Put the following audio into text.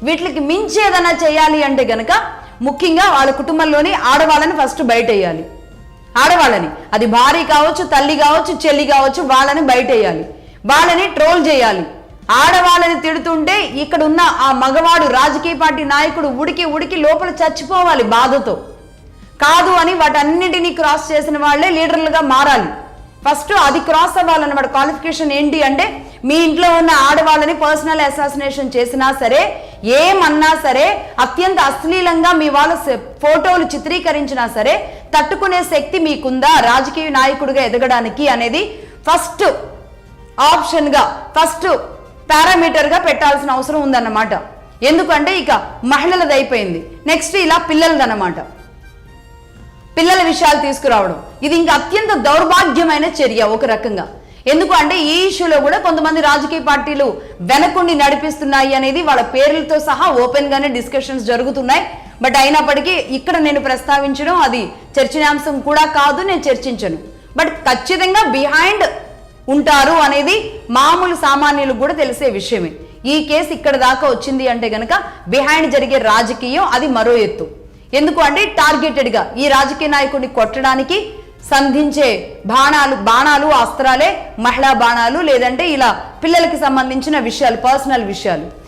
వీటికి మించి ఏదైనా చేయాలి అంటే గనక ముఖ్యంగా వాళ్ళ కుటుంబంలోని ఆడవాళ్ళని ఫస్ట్ బయటేయాలి. ఆడవాళ్ళని, అది భార్య కావచ్చు, తల్లి కావచ్చు, చెల్లి కావచ్చు, వాళ్ళని బయటేయాలి. వాళ్ళని ట్రోల్ చేయాలి. ఆడవాళ్ళని తిడుతుంటే ఇక్కడ ఉన్న ఆ మగవాడు రాజకీయ పార్టీ నాయకుడు ఉడికి ఉడికి లోపల చచ్చిపోవాలి బాధతో. కాదు అని వాటన్నిటినీ క్రాస్ చేసిన వాళ్ళే లీడర్లుగా మారాలి. ఫస్ట్ అది క్రాస్ అవ్వాలన్నమాట. క్వాలిఫికేషన్ ఏంటి అంటే మీ ఇంట్లో ఉన్న ఆడవాళ్ళని పర్సనల్ అసాసినేషన్ చేసినా సరే, ఏమన్నా సరే, అత్యంత అశ్లీలంగా మీ వాళ్ళ ఫోటోలు చిత్రీకరించినా సరే తట్టుకునే శక్తి మీకుందా రాజకీయ నాయకుడిగా ఎదగడానికి అనేది ఫస్ట్ ఆప్షన్గా, ఫస్ట్ పారామీటర్గా పెట్టాల్సిన అవసరం ఉందన్నమాట. ఎందుకంటే ఇక మహిళలది అయిపోయింది, నెక్స్ట్ ఇలా పిల్లలదన్నమాట. పిల్లల విషయాలు తీసుకురావడం ఇది ఇంకా అత్యంత దౌర్భాగ్యమైన చర్య ఒక రకంగా. ఎందుకు అంటే ఈ ఇష్యూలో కూడా కొంతమంది రాజకీయ పార్టీలు వెనకుండి నడిపిస్తున్నాయి అనేది వాళ్ళ పేర్లతో సహా ఓపెన్ గానే డిస్కషన్స్ జరుగుతున్నాయి. బట్ అయినప్పటికీ ఇక్కడ నేను ప్రస్తావించడం అది చర్చనీయాంశం కూడా కాదు, నేను చర్చించను. బట్ ఖచ్చితంగా బిహైండ్ ఉంటారు అనేది మామూలు సామాన్యులకు కూడా తెలిసే విషయమే. ఈ కేసు ఇక్కడ దాకా వచ్చింది అంటే గనక బిహైండ్ జరిగే రాజకీయం అది మరో ఎత్తు. ఎందుకు అంటే టార్గెటెడ్ గా ఈ రాజకీయ నాయకుడిని కొట్టడానికి సంధించే బాణాలు అస్త్రాలే మహిళా బాణాలు, లేదంటే ఇలా పిల్లలకి సంబంధించిన విషయాలు, పర్సనల్ విషయాలు.